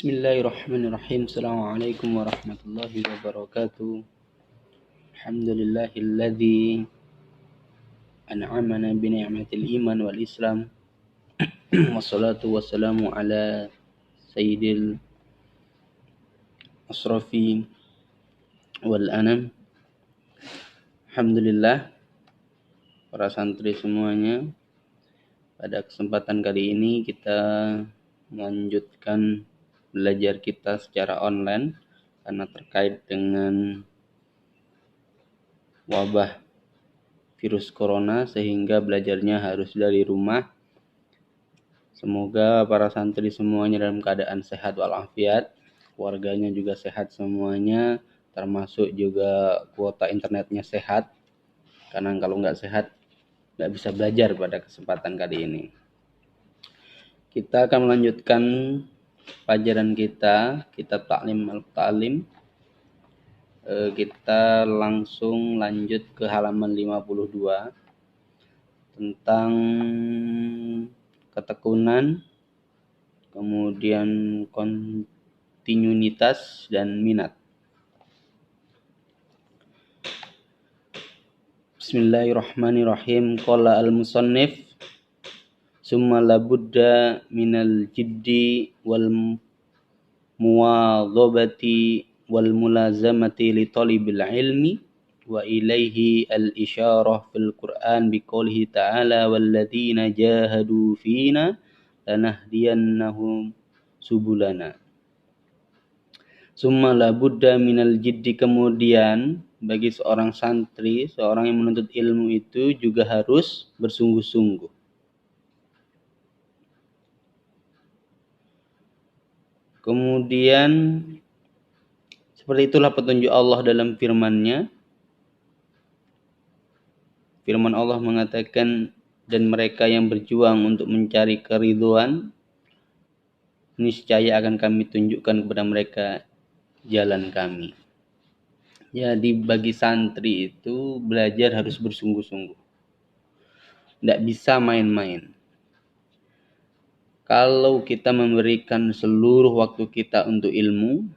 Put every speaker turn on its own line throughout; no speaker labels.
Bismillahirrahmanirrahim. Assalamualaikum warahmatullahi wabarakatuh. Alhamdulillahilladzi an'amana bi ni'matil iman wal islam. Wassalatu wassalamu ala sayyidil asrafi wal anam. Alhamdulillah, para santri semuanya, pada kesempatan kali ini kita melanjutkan belajar kita secara online karena terkait dengan wabah virus corona sehingga belajarnya harus dari rumah. Semoga para santri semuanya dalam keadaan sehat walafiat, keluarganya juga sehat semuanya, termasuk juga kuota internetnya sehat, karena kalau nggak sehat nggak bisa belajar pada kesempatan kali ini. Kita akan melanjutkan pelajaran kita, kitab Ta'lim al-Ta'lim. Kita langsung lanjut ke halaman 52 tentang ketekunan, kemudian kontinuitas dan minat. Bismillahirrahmanirrahim. Qala al-musannif summa labudda minal jiddi wal muwadhabati wal mulazamati li talibil ilmi wa ilaihi al-isyarah fil Qur'an biqaulihi ta'ala walladzina jahadu fina lanahdiyannahum subulana. Summa labudda minal jiddi, kemudian bagi seorang santri, seorang yang menuntut ilmu itu juga harus bersungguh-sungguh. Kemudian seperti itulah petunjuk Allah dalam firman-Nya. Firman Allah mengatakan, dan mereka yang berjuang untuk mencari keridhaan, niscaya akan kami tunjukkan kepada mereka jalan kami. Jadi bagi santri itu belajar harus bersungguh-sungguh. Tidak bisa main-main. Kalau kita memberikan seluruh waktu kita untuk ilmu,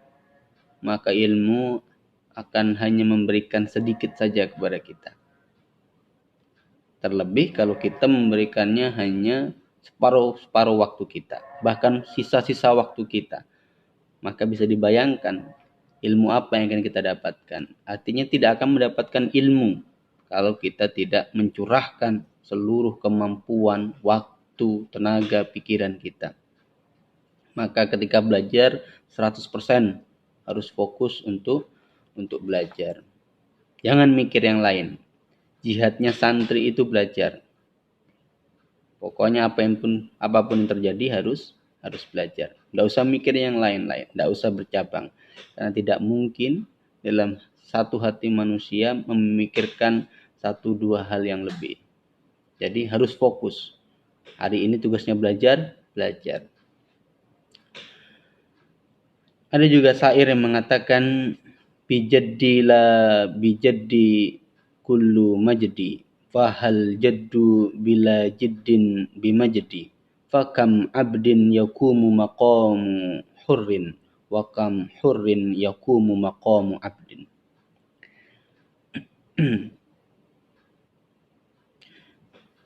maka ilmu akan hanya memberikan sedikit saja kepada kita. Terlebih kalau kita memberikannya hanya separuh waktu kita, bahkan sisa-sisa waktu kita, maka bisa dibayangkan ilmu apa yang akan kita dapatkan. Artinya tidak akan mendapatkan ilmu kalau kita tidak mencurahkan seluruh kemampuan, waktu, tenaga, pikiran kita. Maka ketika belajar 100% harus fokus untuk belajar. Jangan mikir yang lain. Jihadnya santri itu belajar. Pokoknya apapun yang terjadi harus belajar. Tidak usah mikir yang lain-lain, tidak usah bercabang. Karena tidak mungkin dalam satu hati manusia memikirkan 1-2 hal yang lebih. Jadi harus fokus. Hari ini tugasnya belajar. Ada juga syair yang mengatakan bijaddi kullu majdi fahal jaddu bila jiddin bimajdi fakam abdin yakumu maqamu hurrin wa kam hurrin yakumu maqamu abdin.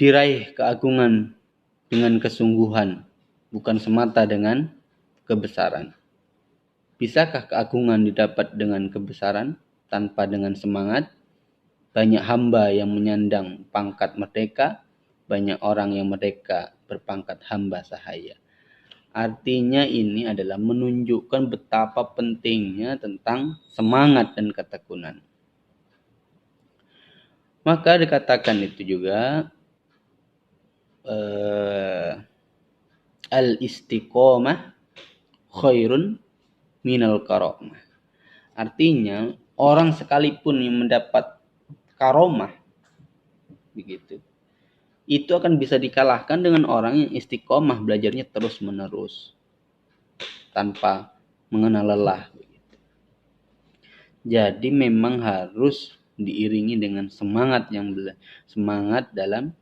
Diraih keagungan dengan kesungguhan, bukan semata dengan kebesaran. Bisakah keagungan didapat dengan kebesaran tanpa dengan semangat? Banyak hamba yang menyandang pangkat merdeka, banyak orang yang merdeka berpangkat hamba sahaya. Artinya ini adalah menunjukkan betapa pentingnya tentang semangat dan ketekunan. Maka dikatakan itu juga al-istiqomah khairun minal karomah. Artinya orang sekalipun yang mendapat karomah begitu, itu akan bisa dikalahkan dengan orang yang istiqomah belajarnya terus menerus tanpa mengenal lelah begitu. Jadi memang harus diiringi dengan semangat dalam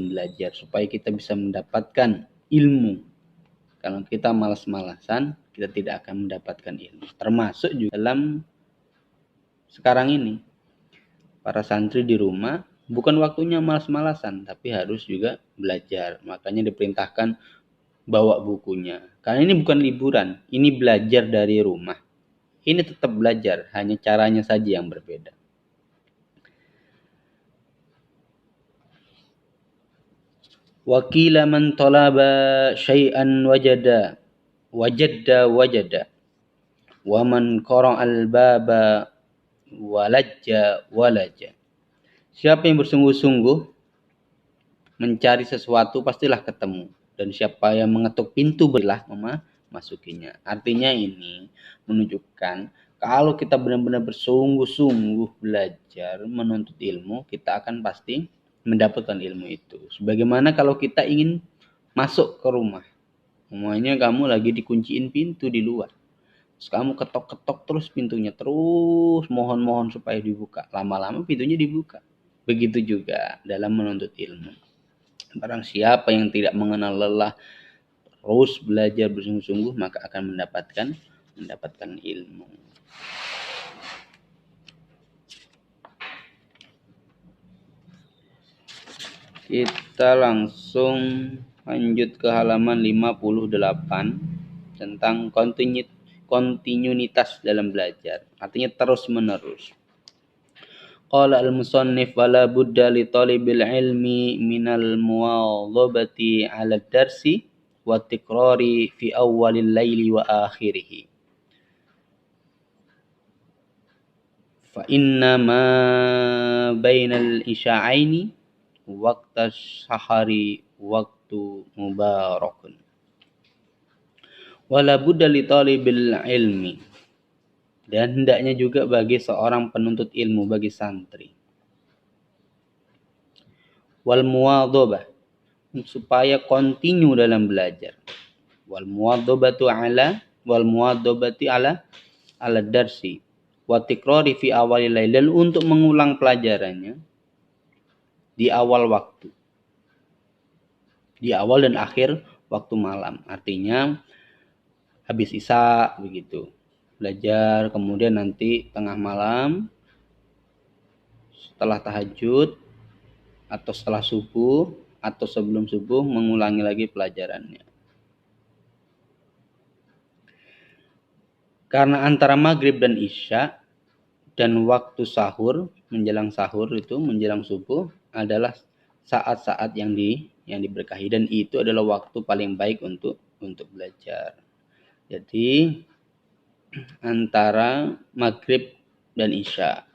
belajar supaya kita bisa mendapatkan ilmu Kalau kita malas-malasan, kita tidak akan mendapatkan ilmu. Termasuk juga dalam sekarang ini, para santri di rumah bukan waktunya malas-malasan, tapi harus juga belajar. Makanya diperintahkan bawa bukunya. Karena ini bukan liburan, ini belajar dari rumah. Ini tetap belajar, hanya caranya saja yang berbeda. Wakila man talaba syai'an wajada wa man qara'al baba walajja. Siapa yang bersungguh-sungguh mencari sesuatu pastilah ketemu, dan siapa yang mengetuk pintu berilah memasukinya. Artinya ini menunjukkan kalau kita benar-benar bersungguh-sungguh belajar menuntut ilmu, kita akan pasti mendapatkan ilmu itu. Sebagaimana kalau kita ingin masuk ke rumah, semuanya kamu lagi dikunciin pintu di luar, terus kamu ketok-ketok terus pintunya, terus mohon-mohon supaya dibuka, lama-lama pintunya dibuka. Begitu juga dalam menuntut ilmu. Barang siapa yang tidak mengenal lelah, terus belajar bersungguh-sungguh, maka akan mendapatkan ilmu. Kita langsung lanjut ke halaman 58 tentang kontinuitas dalam belajar. Artinya terus-menerus. Qala al-musannif wala budda li talibil ilmi minal muwadhabati 'ala ad-darsi wa tikrari fi awwalil laili wa akhirih. Fa inna ma bainal isya'aini waqtas sahari waqtu mubarakun. Wala budda li talibil ilmi, dan hendaknya juga bagi seorang penuntut ilmu, bagi santri, wal muwadhabah, supaya kontinu dalam belajar, wal muwadhabati ala darsi wa tikrari fi awalil lail, dan untuk mengulang pelajarannya di awal waktu, di awal dan akhir waktu malam. Artinya habis isya begitu belajar, kemudian nanti tengah malam setelah tahajud atau setelah subuh atau sebelum subuh mengulangi lagi pelajarannya. Karena antara maghrib dan isya dan waktu sahur, menjelang sahur itu menjelang subuh adalah saat-saat yang diberkahi, dan itu adalah waktu paling baik untuk belajar. Jadi antara maghrib dan isya,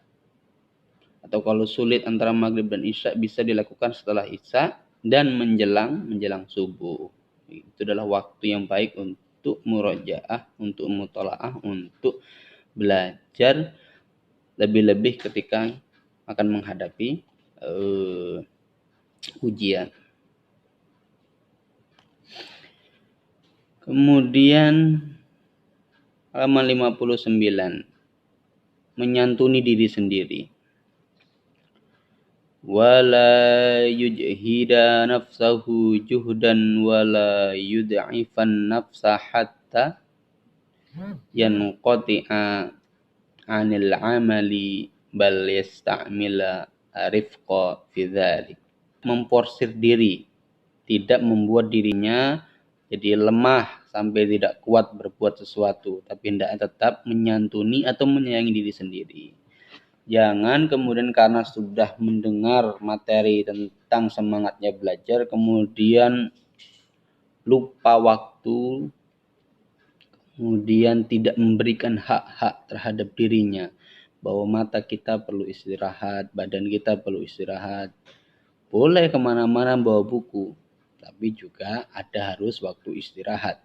atau kalau sulit antara maghrib dan isya bisa dilakukan setelah isya dan menjelang subuh. Itu adalah waktu yang baik untuk murojaah, untuk mutolaah, untuk belajar, lebih-lebih ketika akan menghadapi ujian. Kemudian halaman 59, menyantuni diri sendiri. Wala yujhida nafsahu juhdan wala yud'ifan nafsa hatta yanqati'a 'anil 'amali bal yasta'mila rifqa fi dzalik. Memforsir diri, tidak membuat dirinya jadi lemah sampai tidak kuat berbuat sesuatu, tapi hendaknya tetap menyantuni atau menyayangi diri sendiri. Jangan kemudian karena sudah mendengar materi tentang semangatnya belajar, kemudian lupa waktu, kemudian tidak memberikan hak-hak terhadap dirinya, bahwa mata kita perlu istirahat, badan kita perlu istirahat. Boleh kemana-mana bawa buku, tapi juga ada harus waktu istirahat.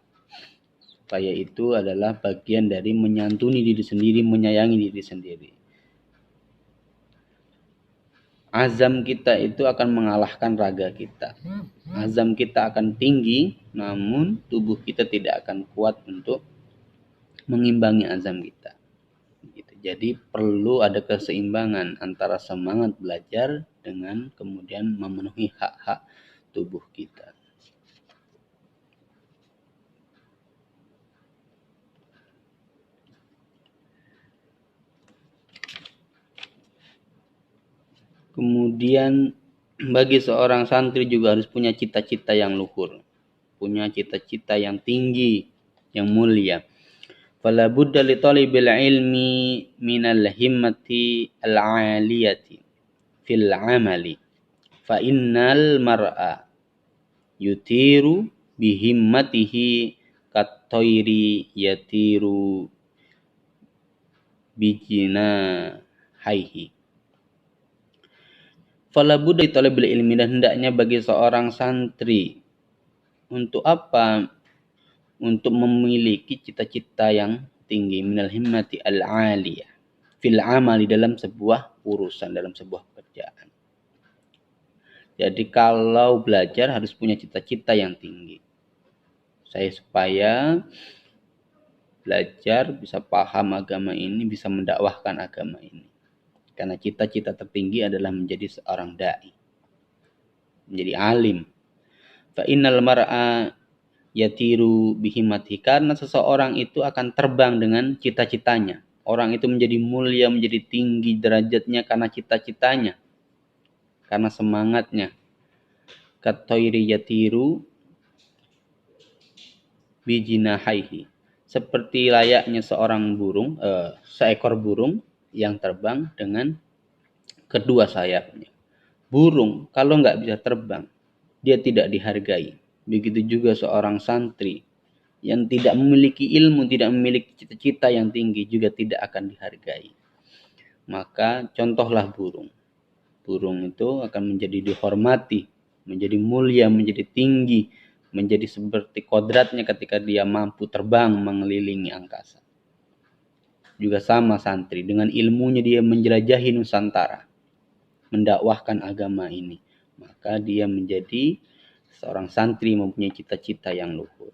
Supaya itu adalah bagian dari menyantuni diri sendiri, menyayangi diri sendiri. Azam kita itu akan mengalahkan raga kita. Azam kita akan tinggi, namun tubuh kita tidak akan kuat untuk mengimbangi azam kita. Jadi perlu ada keseimbangan antara semangat belajar dengan kemudian memenuhi hak-hak tubuh kita. Kemudian bagi seorang santri juga harus punya cita-cita yang luhur, punya cita-cita yang tinggi, yang mulia. Fala budda li talibil ilmi minal himmati al-'aliyati fil 'amali. Fa innal mar'a yutiru bihimmatihi kat-tayri yatiru bijina haihi. Fala budda li talibil ilmi, dan hendaknya bagi seorang santri untuk apa? Untuk memiliki cita-cita yang tinggi, minal himmati al-'aliyah fil 'amali, dalam sebuah urusan, dalam sebuah pekerjaan. Jadi kalau belajar harus punya cita-cita yang tinggi. Saya supaya belajar bisa paham agama ini, bisa mendakwahkan agama ini. Karena cita-cita tertinggi adalah menjadi seorang dai, menjadi alim. Fa innal mar'a yatiru bihimmatihi, karena seseorang itu akan terbang dengan cita-citanya. Orang itu menjadi mulia, menjadi tinggi derajatnya karena cita-citanya, karena semangatnya. Kat-tayri yatiru bijinahaihi, seperti layaknya seekor burung yang terbang dengan kedua sayapnya. Burung kalau nggak bisa terbang, dia tidak dihargai. Begitu juga seorang santri yang tidak memiliki ilmu, tidak memiliki cita-cita yang tinggi, juga tidak akan dihargai. Maka contohlah burung. Burung itu akan menjadi dihormati, menjadi mulia, menjadi tinggi, menjadi seperti kodratnya ketika dia mampu terbang mengelilingi angkasa. Juga sama santri, dengan ilmunya dia menjelajahi Nusantara, mendakwahkan agama ini, maka dia menjadi seorang santri mempunyai cita-cita yang luhur.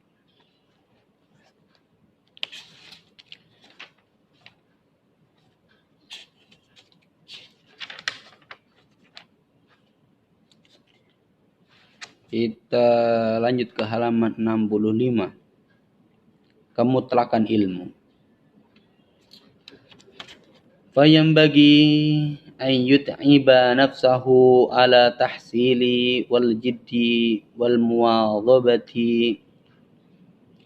Kita lanjut ke halaman 65. Kemutlakan ilmu. Fayambagi an yut'iba nafsahu ala tahsili wal jiddi wal muwadhabati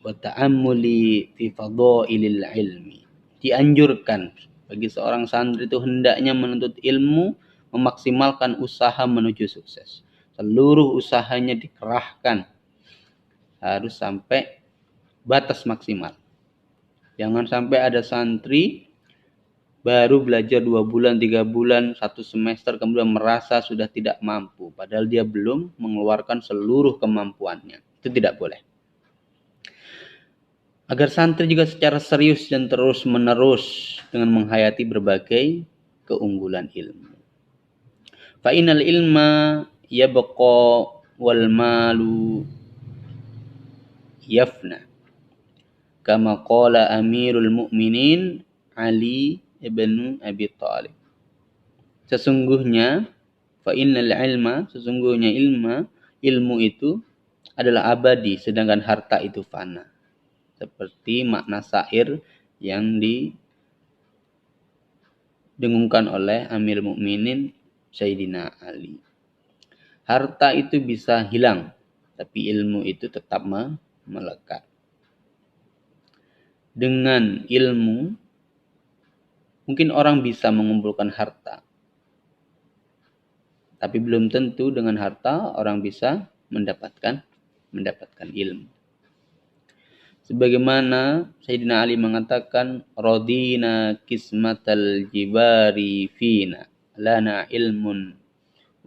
wa ta'ammuli fi fadailil ilmi. Dianjurkan bagi seorang santri itu hendaknya menuntut ilmu, memaksimalkan usaha menuju sukses. Seluruh usahanya dikerahkan, harus sampai batas maksimal. Jangan sampai ada santri baru belajar 2 bulan, 3 bulan, 1 semester, kemudian merasa sudah tidak mampu, padahal dia belum mengeluarkan seluruh kemampuannya. Itu tidak boleh. Agar santri juga secara serius dan terus menerus dengan menghayati berbagai keunggulan ilmu. Fa innal ilma yabqa wal malu yafna, kama qala Amirul Mukminin Ali ibn Abi Thalib. Sesungguhnya sesungguhnya ilmu itu adalah abadi, sedangkan harta itu fana. Seperti makna syair yang didengungkan oleh Amir Mukminin Sayyidina Ali. Harta itu bisa hilang, tapi ilmu itu tetap melekat. Dengan ilmu, mungkin orang bisa mengumpulkan harta, tapi belum tentu dengan harta orang bisa mendapatkan ilmu. Sebagaimana Sayyidina Ali mengatakan, radina kismatal jibari fina, lana ilmun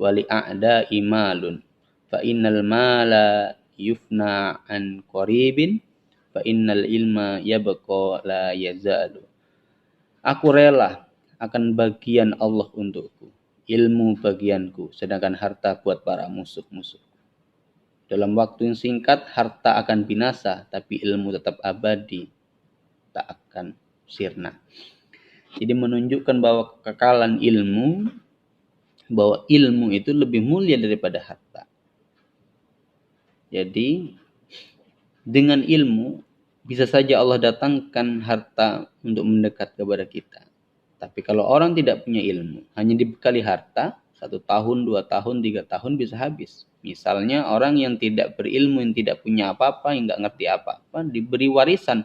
wali a'da'i malun, fa innal mala yufna an qaribin, fa innal ilma yabqa la yazalu. Aku rela akan bagian Allah untukku, ilmu bagianku, sedangkan harta buat para musuh-musuh. Dalam waktu yang singkat harta akan binasa, tapi ilmu tetap abadi, tak akan sirna. Jadi menunjukkan bahwa kekekalan ilmu, bahwa ilmu itu lebih mulia daripada harta. Jadi dengan ilmu bisa saja Allah datangkan harta untuk mendekat kepada kita. Tapi kalau orang tidak punya ilmu, hanya dibekali harta, 1 tahun, 2 tahun, 3 tahun bisa habis. Misalnya orang yang tidak berilmu, yang tidak punya apa-apa, yang nggak ngerti apa-apa, diberi warisan.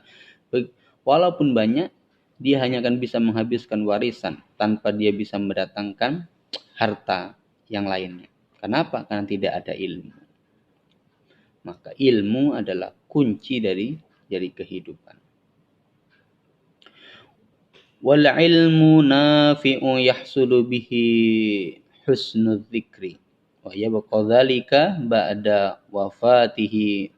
Walaupun banyak, dia hanya akan bisa menghabiskan warisan tanpa dia bisa mendatangkan harta yang lainnya. Kenapa? Karena tidak ada ilmu. Maka ilmu adalah kunci dari kehidupan. Wal ilmu nafi'u yahsulu bihi husnul dzikri wa yabqa dzalika ba'da wafatihi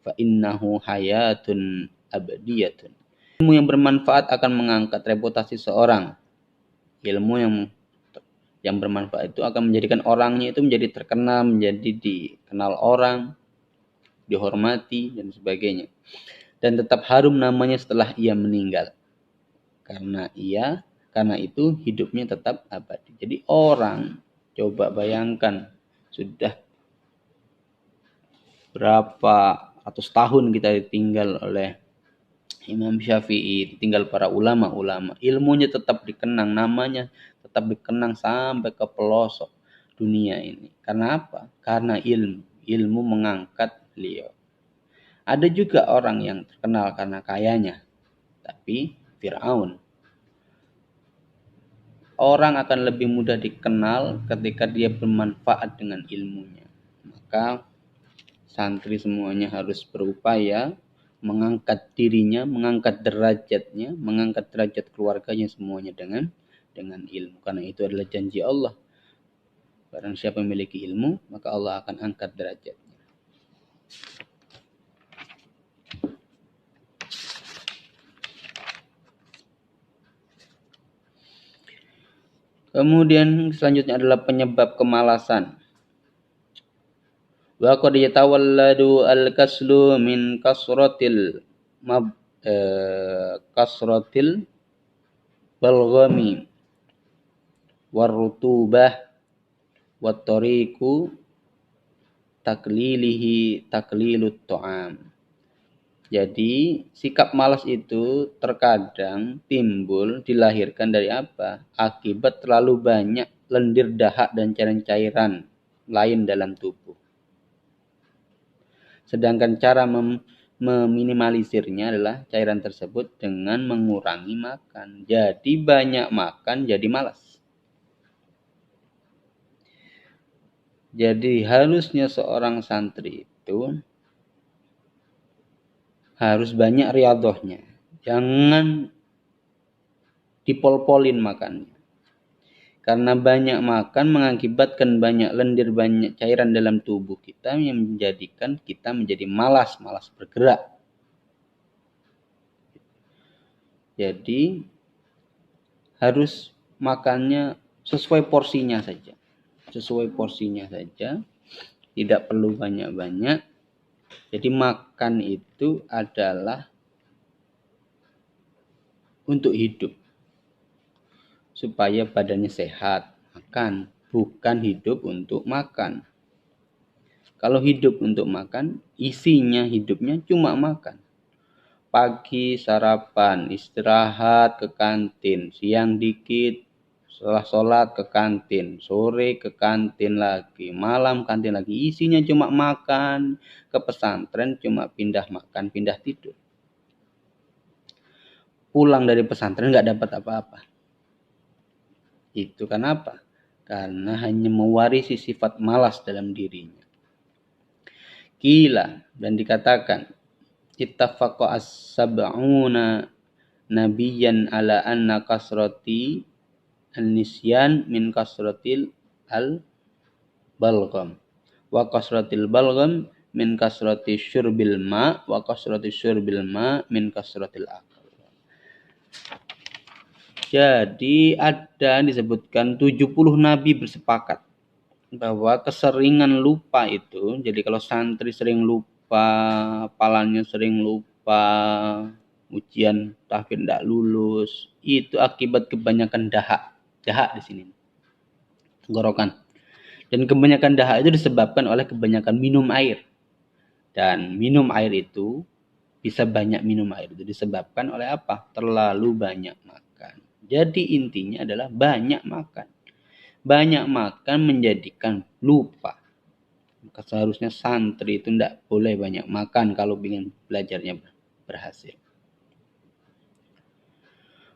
fa innahu hayatun abadiyatun. Ilmu yang bermanfaat akan mengangkat reputasi seorang. Ilmu yang bermanfaat itu akan menjadikan orangnya itu menjadi terkenal, menjadi dikenal orang, dihormati dan sebagainya. Dan tetap harum namanya setelah ia meninggal. Karena itu hidupnya tetap abadi. Jadi orang, coba bayangkan, sudah berapa ratus tahun kita ditinggal oleh Imam Syafi'i, ditinggal para ulama-ulama. Ilmunya tetap dikenang, namanya tetap dikenang sampai ke pelosok dunia ini. Karena apa? Karena ilmu mengangkat beliau. Ada juga orang yang terkenal karena kayanya, tapi Fir'aun. Orang akan lebih mudah dikenal ketika dia bermanfaat dengan ilmunya. Maka santri semuanya harus berupaya mengangkat dirinya, mengangkat derajatnya, mengangkat derajat keluarganya semuanya dengan ilmu. Karena itu adalah janji Allah. Barang siapa memiliki ilmu, maka Allah akan angkat derajatnya. Kemudian selanjutnya adalah penyebab kemalasan. Wa qad yatawalladu al-kaslu min kasratil balghami warutubah wattariqu taklilut ta'am. Jadi sikap malas itu terkadang timbul dilahirkan dari apa? Akibat terlalu banyak lendir dahak dan cairan-cairan lain dalam tubuh. Sedangkan cara meminimalisirnya adalah cairan tersebut dengan mengurangi makan. Jadi banyak makan jadi malas. Jadi harusnya seorang santri itu harus banyak riyadhahnya. Jangan dipol-polin makannya. Karena banyak makan mengakibatkan banyak lendir, banyak cairan dalam tubuh kita yang menjadikan kita menjadi malas bergerak. Jadi harus makannya sesuai porsinya saja. Tidak perlu banyak-banyak. Jadi makan itu adalah untuk hidup. Supaya badannya sehat, makan. Bukan hidup untuk makan. Kalau hidup untuk makan, isinya hidupnya cuma makan. Pagi sarapan, istirahat ke kantin, siang dikit, setelah sholat ke kantin, sore ke kantin lagi, malam kantin lagi. Isinya cuma makan. Ke pesantren cuma pindah makan, pindah tidur. Pulang dari pesantren nggak dapat apa-apa. Itu kenapa? Karena hanya mewarisi sifat malas dalam dirinya. Qila, dan dikatakan, ittafaqa as-sab'una nabiyyan ala anna kasrati an-nisyan min kasratil al-balgham wa kasratil balgham min kasrati syurbil ma wa kasrati syurbil ma min kasratil akal. Jadi ada disebutkan 70 nabi bersepakat bahwa keseringan lupa itu, jadi kalau santri sering lupa, hafalannya sering lupa, ujian tahfidz tidak lulus, itu akibat kebanyakan dahak di sini, tenggorokan. Dan kebanyakan dahak itu disebabkan oleh kebanyakan minum air. Dan minum air itu bisa banyak minum air itu disebabkan oleh apa? Terlalu banyak makan. Jadi intinya adalah banyak makan. Banyak makan menjadikan lupa. Maka seharusnya santri itu tidak boleh banyak makan kalau ingin belajarnya berhasil.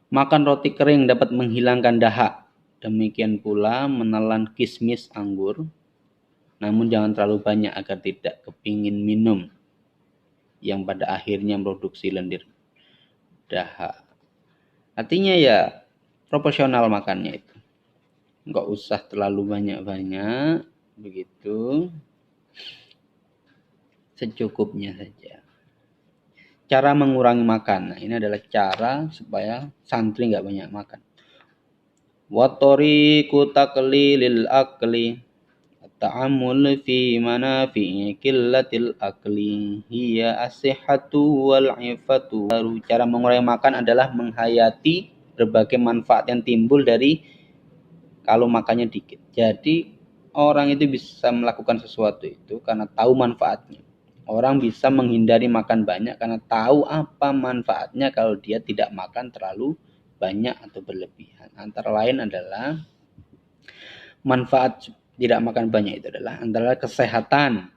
Makan roti kering dapat menghilangkan dahak. Demikian pula menelan kismis anggur. Namun jangan terlalu banyak agar tidak kepingin minum. Yang pada akhirnya produksi lendir dahak. Artinya ya proporsional makannya itu. Nggak usah terlalu banyak-banyak. Begitu. Secukupnya saja. Cara mengurangi makan. Nah, ini adalah cara supaya santri nggak banyak makan. Watoriku taklilil akli. Ta'amul fi manafi'i qillatil akli. Hiya as-sihhatu wal ifatu. Cara mengurangi makan adalah menghayati berbagai manfaat yang timbul dari kalau makannya dikit. Jadi orang itu bisa melakukan sesuatu itu karena tahu manfaatnya. Orang bisa menghindari makan banyak karena tahu apa manfaatnya kalau dia tidak makan terlalu banyak atau berlebihan. Antara lain adalah manfaat tidak makan banyak itu adalah antara kesehatan.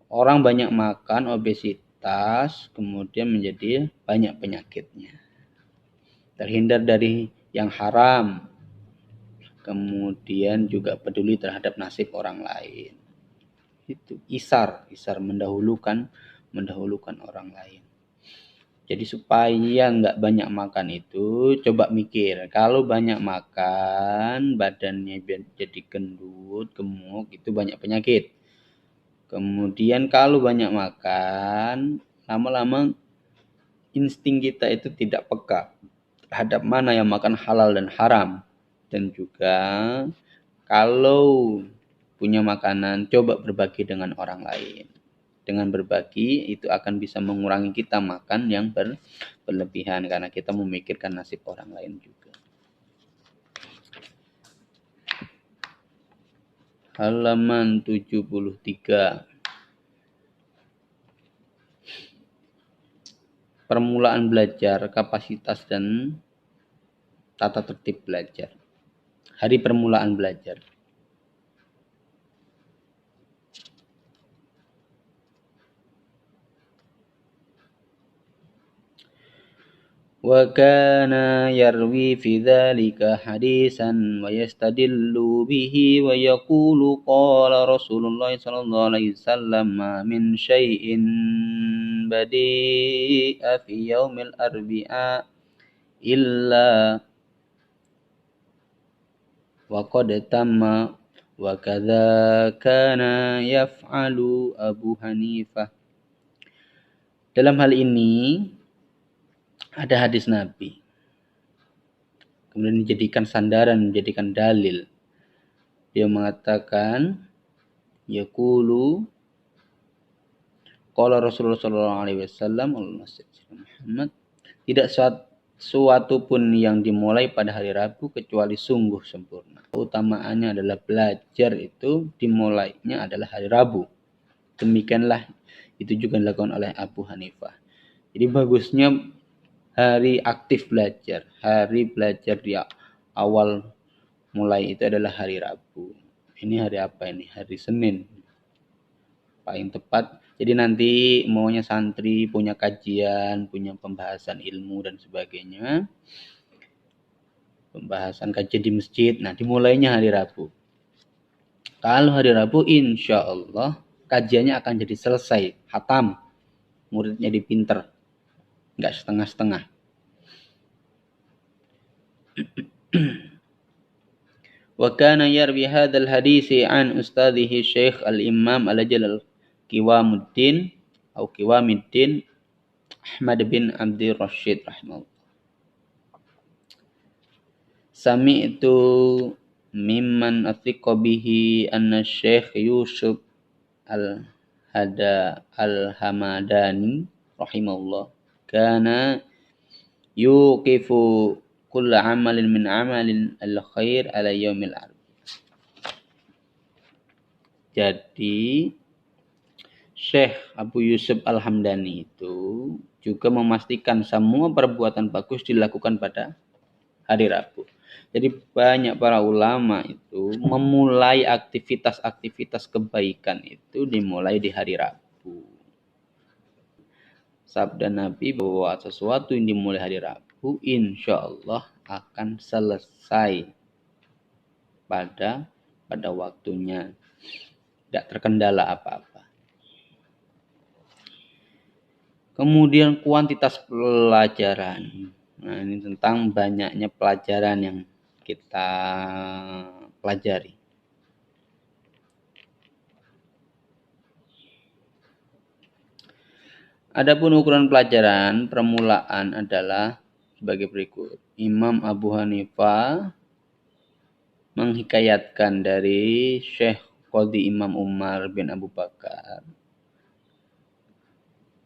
Orang banyak makan, obesitas, kemudian menjadi banyak penyakitnya. Terhindar dari yang haram, kemudian juga peduli terhadap nasib orang lain. Itu isar mendahulukan orang lain. Jadi supaya nggak banyak makan itu, coba mikir. Kalau banyak makan, badannya jadi gendut, gemuk, itu banyak penyakit. Kemudian kalau banyak makan, lama-lama insting kita itu tidak peka terhadap mana yang makan halal dan haram. Dan juga kalau punya makanan, coba berbagi dengan orang lain. Dengan berbagi, itu akan bisa mengurangi kita makan yang berlebihan. Karena kita memikirkan nasib orang lain juga. Halaman 73. Permulaan belajar, kapasitas dan tata tertib belajar. Hari permulaan belajar. Wa kana yarwi fi dzalika hadisan wa yastadillu bihi wa yaqulu qala Rasulullah sallallahu alaihi wasallam ma min syai'in badi'a fi yaumil arbi'a illa wa qad tamma wa kadza kana yaf'alu Abu Hanifah. Dalam hal ini ada hadis Nabi. Kemudian dijadikan sandaran, dijadikan dalil. Dia mengatakan, yaqulu qala Rasulullah sallallahu alaihi wasallam, Muhammad, tidak suatu pun yang dimulai pada hari Rabu kecuali sungguh sempurna. Utamaannya adalah belajar itu dimulainya adalah hari Rabu. Demikianlah itu juga dilakukan oleh Abu Hanifah. Jadi bagusnya hari aktif belajar. Hari belajar di awal mulai itu adalah hari Rabu. Ini hari apa ini? Hari Senin. Paling tepat. Jadi nanti maunya santri punya kajian, punya pembahasan ilmu dan sebagainya. Pembahasan kajian di masjid. Nah, dimulainya hari Rabu. Kalau hari Rabu, insya Allah kajiannya akan jadi selesai. Hatam. Muridnya dipinter. Enggak setengah-setengah. Wa kana yarwi hadzal hadisi an ustadzihi Syekh Al-Imam Al-Jalal Qiwamuddin atau Qiwamuddin Ahmad bin Abdul Rashid rahimahullah. Sami'tu mimman athiqa bihi anna Syekh Yusuf Al-Hamadani rahimahullah kana yuqifu kulla amalin min amalin al-khair ala yaumil arba. Jadi Syekh Abu Yusuf Al-Hamdani itu juga memastikan semua perbuatan bagus dilakukan pada hari Rabu. Jadi banyak para ulama itu memulai aktivitas-aktivitas kebaikan itu dimulai di hari Rabu. Sabda Nabi bahwa sesuatu yang dimulai hari Rabu insya Allah akan selesai pada waktunya, tidak terkendala apa-apa. Kemudian kuantitas pelajaran. Nah, ini tentang banyaknya pelajaran yang kita pelajari. Adapun ukuran pelajaran permulaan adalah sebagai berikut. Imam Abu Hanifah menghikayatkan dari Syekh Qadhi Imam Umar bin Abu Bakar.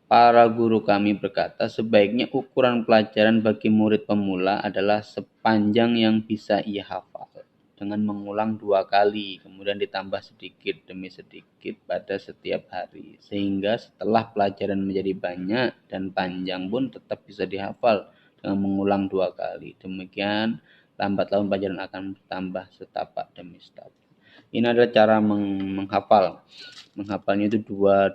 Para guru kami berkata sebaiknya ukuran pelajaran bagi murid pemula adalah sepanjang yang bisa ia hafal. Dengan mengulang 2 kali, kemudian ditambah sedikit demi sedikit pada setiap hari. Sehingga setelah pelajaran menjadi banyak dan panjang pun tetap bisa dihafal dengan mengulang 2 kali. Demikian lambat laun pelajaran akan bertambah setapak demi setapak. Ini adalah cara menghafal. Menghafalnya itu dua,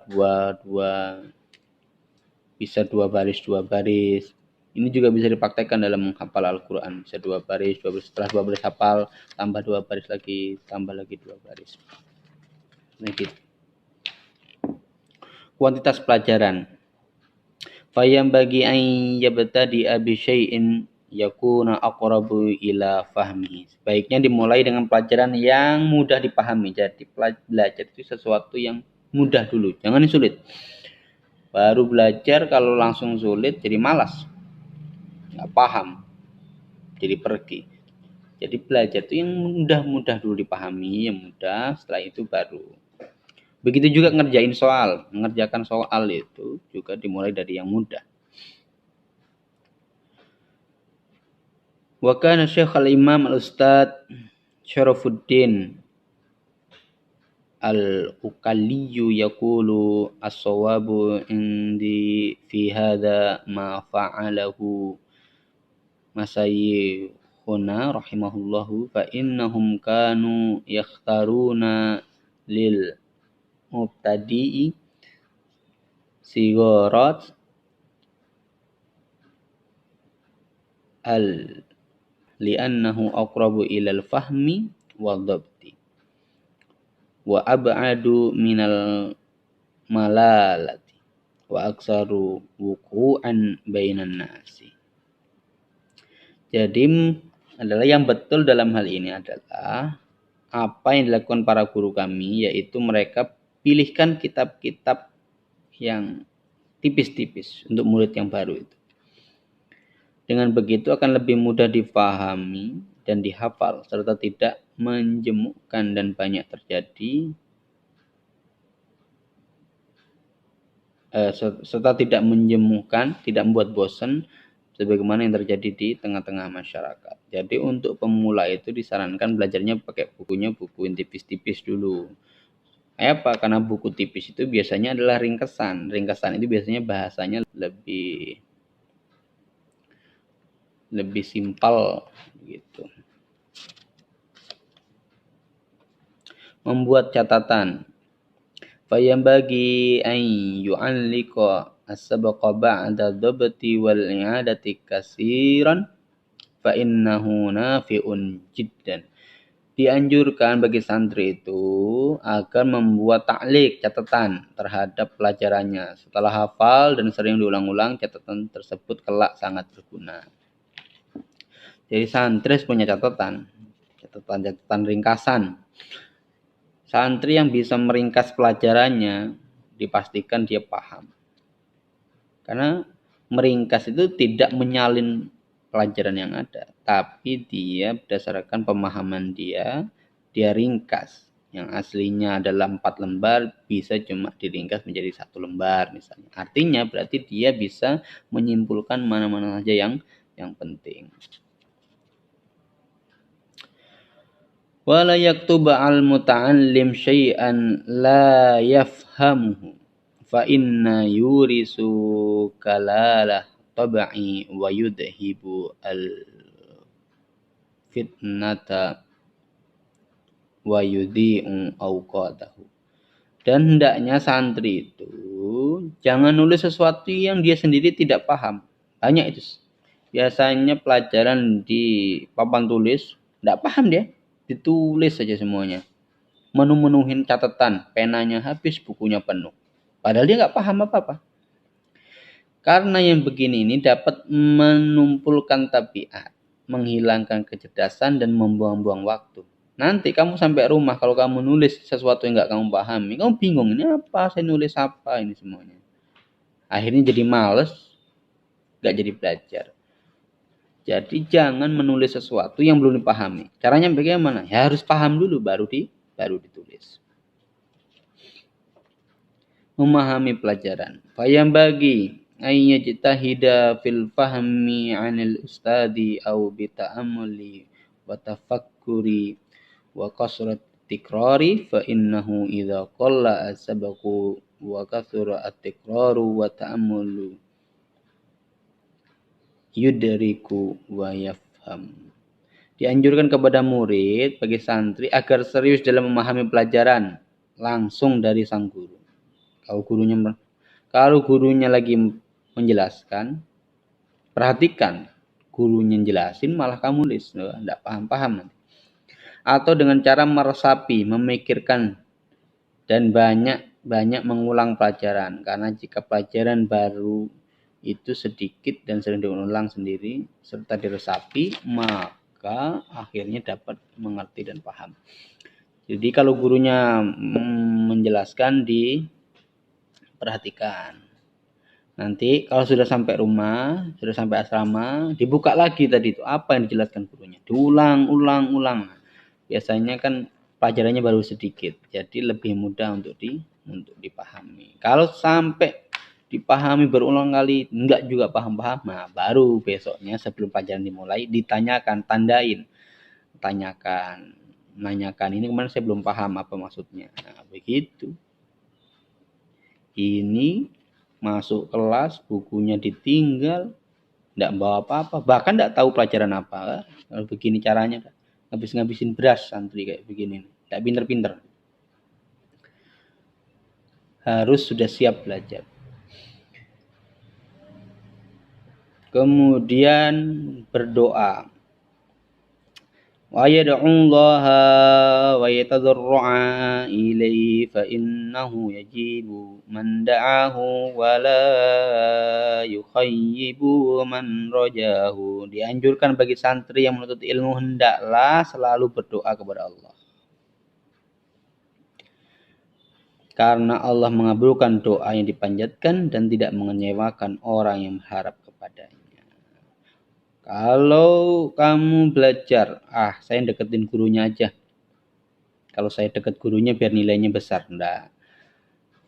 bisa 2 baris, 2 baris. Ini juga bisa dipraktekkan dalam menghafal Al-Quran. Bisa 2 baris, 2 baris. Setelah 2 baris hafal, tambah 2 baris lagi, tambah lagi 2 baris. Nah, gitu. Kuantitas pelajaran. Fayam bagi an yabtadi bi syai'in yakuna aqrabu ila fahmi. Sebaiknya dimulai dengan pelajaran yang mudah dipahami. Jadi belajar itu sesuatu yang mudah dulu, jangan yang sulit. Baru belajar kalau langsung sulit jadi malas. Nggak paham, jadi pergi. Jadi belajar itu yang mudah-mudah dulu dipahami, yang mudah, setelah itu baru. Begitu juga mengerjakan soal itu juga dimulai dari yang mudah. Wa kana Syekh al-Imam al-Ustad Syarafuddin al-Uqaliyyu yaqulu as-sawabu indi fi hadha ma fa'alahu Masayikhuna rahimahullahu fa innahum kanu yakhtaruna lil mubtadi'i sigarat al li'annahu aqrabu ilal fahmi wa dhabti wa ab'adu minal malalati wa aksaru wuqu'an bainan nasi. Jadi adalah yang betul dalam hal ini adalah apa yang dilakukan para guru kami, yaitu mereka pilihkan kitab-kitab yang tipis-tipis untuk murid yang baru itu. Dengan begitu akan lebih mudah difahami dan dihafal serta tidak menjemukkan dan banyak terjadi serta tidak menjemukan, tidak membuat bosan sebagaimana yang terjadi di tengah-tengah masyarakat. Jadi untuk pemula itu disarankan belajarnya pakai buku yang tipis-tipis dulu. Apa? Karena buku tipis itu biasanya adalah ringkesan. Ringkesan itu biasanya bahasanya lebih simpel gitu. Membuat catatan. Fayambagi an yu'allika as-sabqa ba'da dhabti wal i'adati katsiran fa innahu nafi'un jiddan. Dianjurkan bagi santri itu agar membuat ta'liq, catatan terhadap pelajarannya. Setelah hafal dan sering diulang-ulang, catatan tersebut kelak sangat berguna. Jadi santri punya catatan ringkasan. Santri yang bisa meringkas pelajarannya dipastikan dia paham. Karena meringkas itu tidak menyalin pelajaran yang ada, tapi dia berdasarkan pemahaman dia ringkas. Yang aslinya adalah 4 lembar bisa cuma diringkas menjadi 1 lembar misalnya. Artinya berarti dia bisa menyimpulkan mana-mana saja yang penting. Wala yaktuba al-muta'allim syai'an la yafhamuhu fa inna yurisu kalalah tab'i wa yudhibu fitnata wa yudhi'u awqatahu. Dan hendaknya santri itu jangan nulis sesuatu yang dia sendiri tidak paham. Banyak itu. Biasanya pelajaran di papan tulis tidak paham dia, ditulis saja semuanya. Menuhin catatan, penanya habis, bukunya penuh. Padahal dia nggak paham apa-apa. Karena yang begini ini dapat menumpulkan tabiat, menghilangkan kecerdasan dan membuang-buang waktu. Nanti kamu sampai rumah kalau kamu nulis sesuatu yang nggak kamu pahami, kamu bingung ini apa, saya nulis apa ini semuanya. Akhirnya jadi males, nggak jadi belajar. Jadi jangan menulis sesuatu yang belum dipahami. Caranya bagaimana? Ya harus paham dulu baru ditulis. Memahami pelajaran. Fayam bagi ayyajtahida fil fahmi 'anil ustadi aw bi ta'ammuli wa tafakkuri wa kasrat tikrari fa innahu idza qalla asbaqu wa kathura at-tikraru wa ta'ammulu yudriku wa yafham. Dianjurkan kepada murid bagi santri agar serius dalam memahami pelajaran langsung dari sang guru. Kalau gurunya lagi menjelaskan, perhatikan gurunya jelasin malah kamu nulis, enggak paham-paham nanti. Atau dengan cara meresapi, memikirkan dan banyak mengulang pelajaran, karena jika pelajaran baru itu sedikit dan sering diulang sendiri serta diresapi, maka akhirnya dapat mengerti dan paham. Jadi kalau gurunya menjelaskan diperhatikan. Nanti kalau sudah sampai rumah, sudah sampai asrama, dibuka lagi tadi itu apa yang dijelaskan gurunya. Diulang-ulang. Biasanya kan pelajarannya baru sedikit, jadi lebih mudah untuk dipahami. Kalau sampai dipahami berulang kali, enggak juga paham-paham, nah baru besoknya sebelum pelajaran dimulai ditanyakan, nanyakan ini kemarin saya belum paham apa maksudnya. Nah, begitu. Ini masuk kelas, bukunya ditinggal, tidak bawa apa-apa, bahkan tidak tahu pelajaran apa. Kalau begini caranya, ngabisin beras santri kayak begini, tidak pinter-pinter. Harus sudah siap belajar. Kemudian berdoa. Wa yad'ullaha wa yatadarra'a ilaihi fa innahu yajibu man da'ahu wa la yukhayyibu man rajahu. Dianjurkan bagi santri yang menuntut ilmu hendaklah selalu berdoa kepada Allah. Karena Allah mengabulkan doa yang dipanjatkan dan tidak mengecewakan orang yang berharap kepadanya. Kalau kamu belajar, saya deketin gurunya aja. Kalau saya deket gurunya biar nilainya besar. Enggak.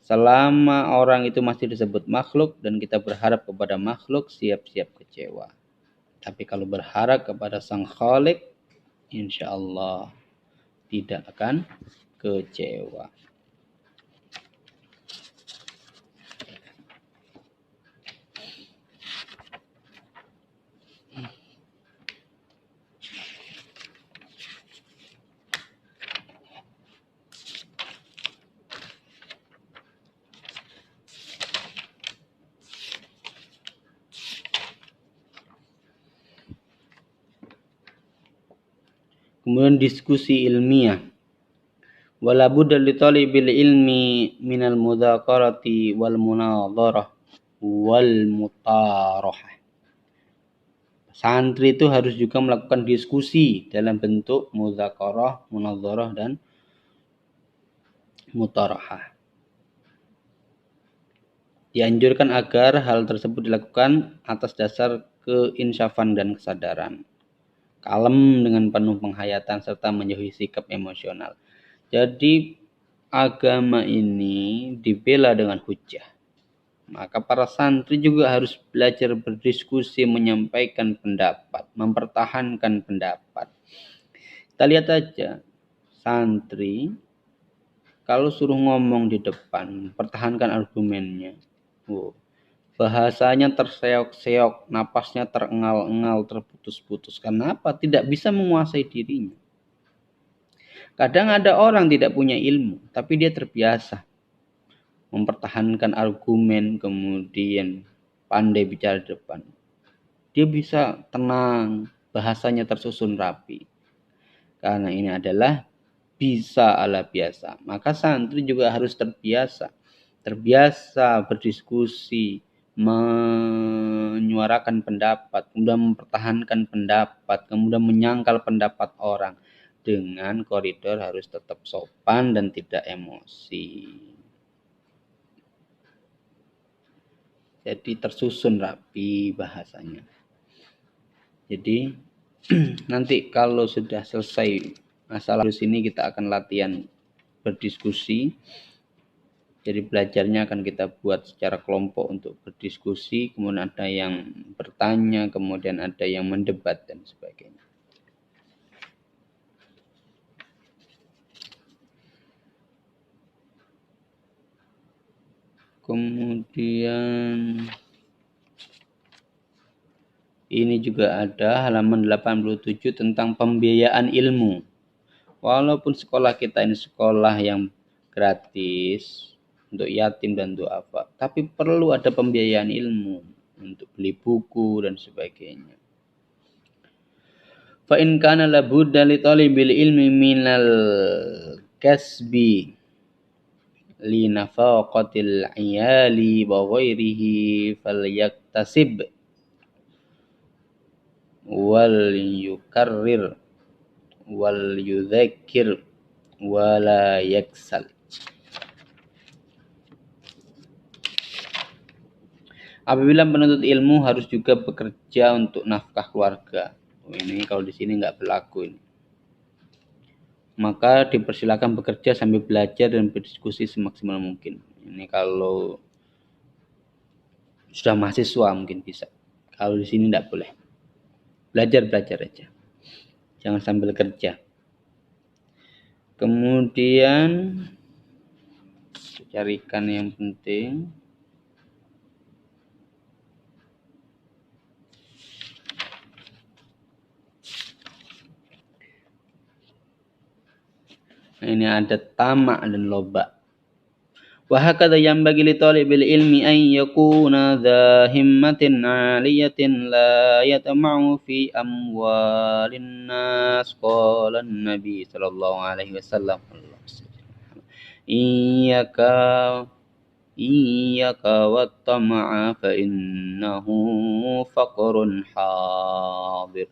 Selama orang itu masih disebut makhluk dan kita berharap kepada makhluk, siap-siap kecewa. Tapi kalau berharap kepada Sang Khalik, insya Allah tidak akan kecewa. Kemudian diskusi ilmiah. Wala budda li talibil ilmi minal mudzakarati wal munadharah wal mutarahah. Santri itu harus juga melakukan diskusi dalam bentuk mudzakarah, munadharah dan mutarahah. Dianjurkan agar hal tersebut dilakukan atas dasar keinsafan dan kesadaran. Kalem dengan penuh penghayatan serta menjauhi sikap emosional. Jadi agama ini dibela dengan hujah. Maka para santri juga harus belajar berdiskusi, menyampaikan pendapat, mempertahankan pendapat. Kita lihat aja, santri kalau suruh ngomong di depan, pertahankan argumennya. bahasanya terseok-seok, napasnya terengal-engal, terputus-putus. Kenapa? Tidak bisa menguasai dirinya. Kadang ada orang tidak punya ilmu, tapi dia terbiasa mempertahankan argumen, kemudian pandai bicara di depan. Dia bisa tenang, bahasanya tersusun rapi. Karena ini adalah bisa ala biasa. Maka santri juga harus terbiasa berdiskusi, menyuarakan pendapat, kemudian mempertahankan pendapat, kemudian menyangkal pendapat orang. Dengan koridor harus tetap sopan dan tidak emosi. Jadi tersusun rapi bahasanya. Jadi nanti kalau sudah selesai masalah di sini kita akan latihan berdiskusi. Jadi belajarnya akan kita buat secara kelompok untuk berdiskusi, kemudian ada yang bertanya, kemudian ada yang mendebat dan sebagainya. Kemudian ini juga ada halaman 87 tentang pembiayaan ilmu. Walaupun sekolah kita ini sekolah yang gratis untuk yatim dan untuk apa, tapi perlu ada pembiayaan ilmu untuk beli buku dan sebagainya. Fa in kana la budda li talibil ilmi minal kasbi li nafaqatil iyali wa ghairihi falyaktasib wal yukarrir wal yudzakkir wala yaksal. Apabila penuntut ilmu harus juga bekerja untuk nafkah keluarga. Ini kalau di sini nggak berlaku ini. Maka dipersilakan bekerja sambil belajar dan berdiskusi semaksimal mungkin. Ini kalau sudah mahasiswa mungkin bisa. Kalau di sini nggak boleh. Belajar aja. Jangan sambil kerja. Kemudian carikan yang penting. Ini ada tamak dan loba. Wa hakadha yanbaghi li talibil ilmi an yakuna dha himmatin 'aliyatin la yatma'u fi amwalin nas. Qala an-nabi sallallahu alaihi wasallam, Iyaka wat tama'a fa innahu faqrun hadir.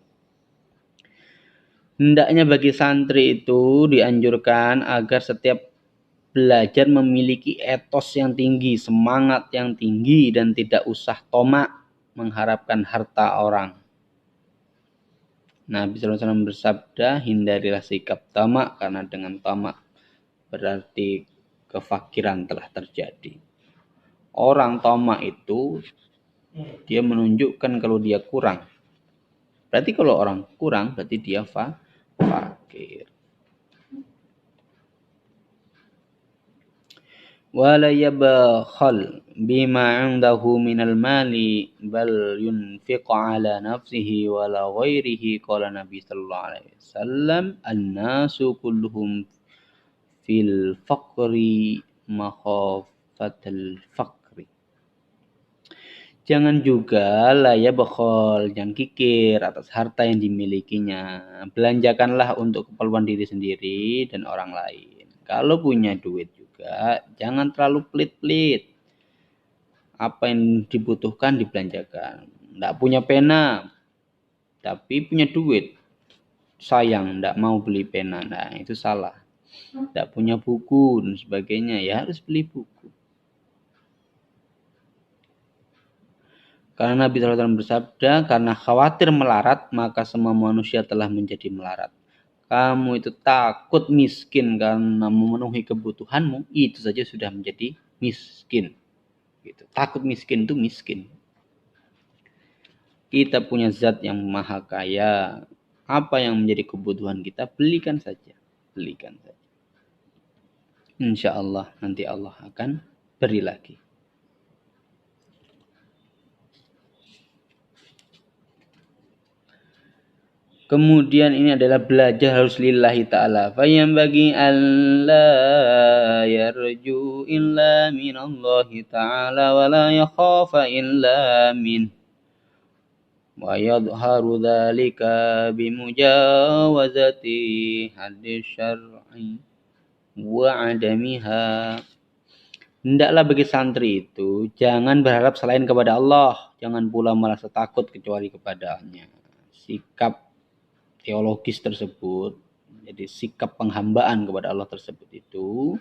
Hendaknya bagi santri itu dianjurkan agar setiap belajar memiliki etos yang tinggi, semangat yang tinggi, dan tidak usah tomak mengharapkan harta orang. Nabi SAW bersabda, hindarilah sikap tamak, karena dengan tamak berarti kefakiran telah terjadi. Orang tamak itu dia menunjukkan kalau dia kurang. Berarti kalau orang kurang berarti dia fakir. Wala yabkhal bima 'indahu minal mali bal yunfiq 'ala nafsihi wala ghairihi. Qala Nabi sallallahu alaihi wasallam, an-nasu kulluhum fil faqri makhafatal faqri. Jangan juga ya bakhol, jangan kikir atas harta yang dimilikinya. Belanjakanlah untuk keperluan diri sendiri dan orang lain. Kalau punya duit juga, jangan terlalu pelit-pelit. Apa yang dibutuhkan dibelanjakan. Nggak punya pena, tapi punya duit. Sayang, nggak mau beli pena. Nah, itu salah. Nggak punya buku dan sebagainya, ya harus beli buku. Karena Nabi SAW bersabda, karena khawatir melarat, maka semua manusia telah menjadi melarat. Kamu itu takut miskin karena memenuhi kebutuhanmu, itu saja sudah menjadi miskin. Gitu. Takut miskin itu miskin. Kita punya zat yang maha kaya. Apa yang menjadi kebutuhan kita, belikan saja. Belikan saja. Insya Allah nanti Allah akan beri lagi. Kemudian ini adalah belajar harus lillahi ta'ala. Fayambagi alla yarju illa minallahi ta'ala wa la yakhafa illa min. Wa yadharu dhalika bimujawazati hadis syar'i wa adamiha. Hendaklah bagi santri itu jangan berharap selain kepada Allah, jangan pula merasa takut kecuali kepadanya. Sikap teologis tersebut, jadi sikap penghambaan kepada Allah tersebut itu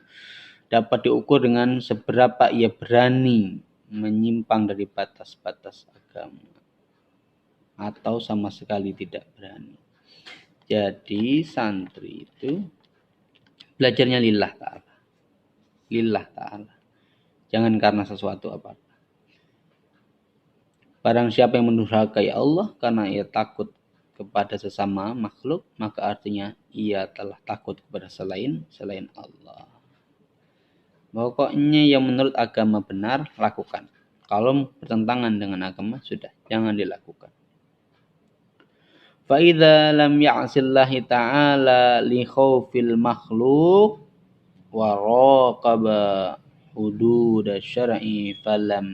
dapat diukur dengan seberapa ia berani menyimpang dari batas-batas agama atau sama sekali tidak berani. Jadi santri itu belajarnya lillah ta'ala. Lillah ta'ala. Jangan karena sesuatu apa-apa. Barang siapa yang mendurhakai Allah karena ia takut kepada sesama makhluk, maka artinya ia telah takut kepada selain Allah. Pokoknya yang menurut agama benar, lakukan. Kalau bertentangan dengan agama, sudah, jangan dilakukan. فَإِذَا لَمْ يَعْصِ اللَّهِ تَعَالَى لِخَوْفِ الْمَخْلُوقِ وَرَاقَبَ حُدُودَ الشَّرْعِ فَلَمْ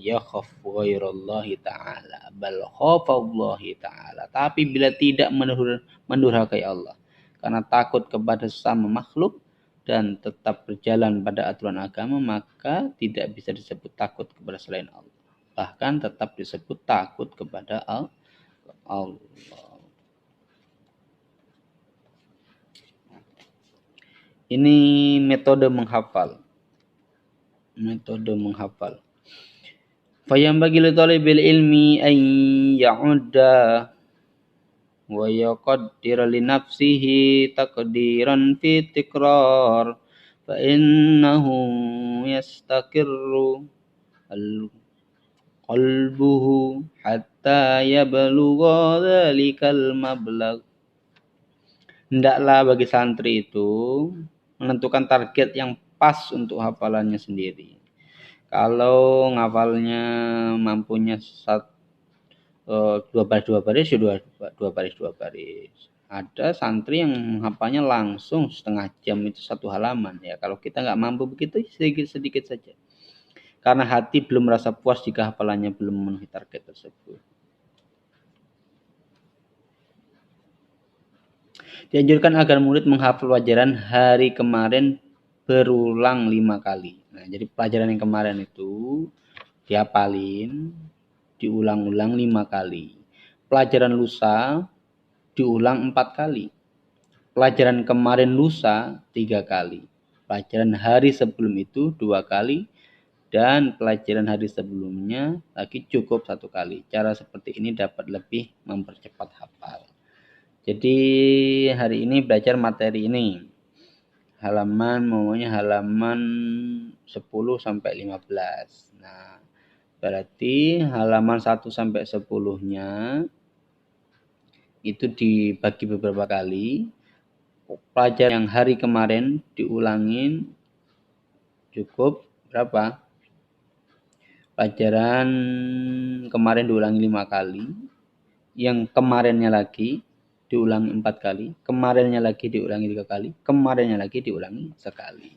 يَخَفْ غَيْرَ اللَّهِ تَعَالَى بَلْ خَافَ اللَّهِ تَعَالَى. Tapi bila tidak mendurhakai Allah karena takut kepada sesama makhluk dan tetap berjalan pada aturan agama, maka tidak bisa disebut takut kepada selain Allah. Bahkan tetap disebut takut kepada Allah. Ini metode menghafal. Fayambagi li talibil ilmi an ya'udda wa yaqaddira li nafsihi taqdiran fi tikrar fa innahu yastakirru qalbuhu hatta yablugha dhalikal mablagh. Hendaklah bagi santri itu menentukan target yang pas untuk hafalannya sendiri. Kalau ngafalnya mampunya 2 baris, ya 2 baris. Ada santri yang menghafalnya langsung setengah jam itu 1 halaman. Ya, kalau kita nggak mampu begitu, sedikit saja. Karena hati belum merasa puas jika hafalannya belum memenuhi target tersebut. Dianjurkan agar murid menghafal pelajaran hari kemarin berulang 5 kali. Nah, jadi pelajaran yang kemarin itu dihafalin, diulang-ulang 5 kali. Pelajaran lusa diulang 4 kali. Pelajaran kemarin lusa 3 kali. Pelajaran hari sebelum itu 2 kali. Dan pelajaran hari sebelumnya lagi cukup 1 kali. Cara seperti ini dapat lebih mempercepat hafal. Jadi hari ini belajar materi ini. Halaman 10 sampai 15. Nah, berarti halaman 1 sampai 10-nya itu dibagi beberapa kali. Pelajaran yang hari kemarin diulangin cukup berapa? Pelajaran kemarin diulangi 5 kali. Yang kemarinnya lagi diulangi 4 kali, kemarinnya lagi diulangi 3 kali, kemarinnya lagi diulangi sekali.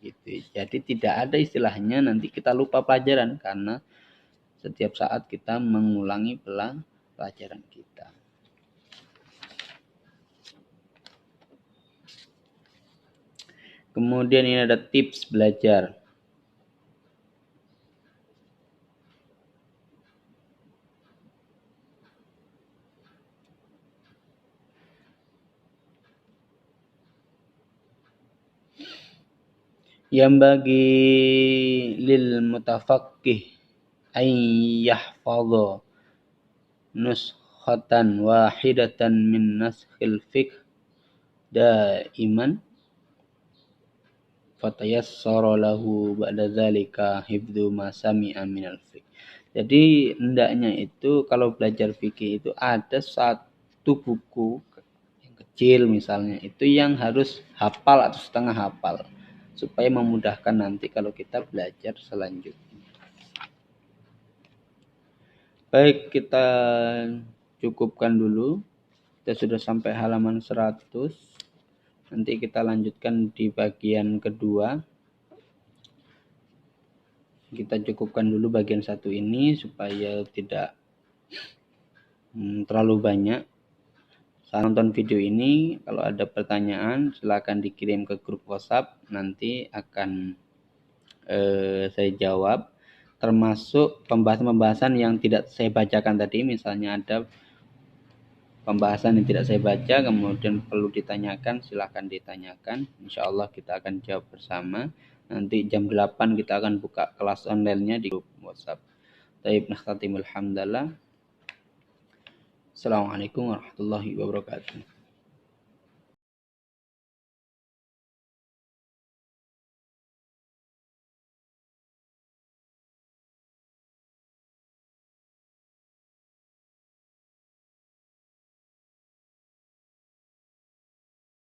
Gitu. Jadi tidak ada istilahnya nanti kita lupa pelajaran karena setiap saat kita mengulangi pelajaran kita. Kemudian ini ada tips belajar. Yang bagi lil mutafaqqih ay yahfadha nuskhatan wahidatan min naskhil fiqh daiman fatayassara lahu ba'da dzalika hifdzu ma sami'a minal fiqh. Jadi hendaknya itu kalau belajar fikih itu ada satu buku yang kecil misalnya itu yang harus hafal atau setengah hafal supaya memudahkan nanti kalau kita belajar selanjutnya. Baik, kita cukupkan dulu Kita sudah sampai halaman 100. Nanti kita lanjutkan di bagian kedua. Kita cukupkan dulu bagian 1 ini supaya tidak terlalu banyak. Saat nonton video ini, kalau ada pertanyaan silakan dikirim ke grup WhatsApp, nanti akan saya jawab, termasuk pembahasan-pembahasan yang tidak saya bacakan tadi. Misalnya ada pembahasan yang tidak saya baca kemudian perlu ditanyakan, silakan ditanyakan, insya Allah kita akan jawab bersama. Nanti jam 8 kita akan buka kelas online-nya di grup WhatsApp. Taib nakhtatimul hamdalah. Assalamualaikum warahmatullahi wabarakatuh.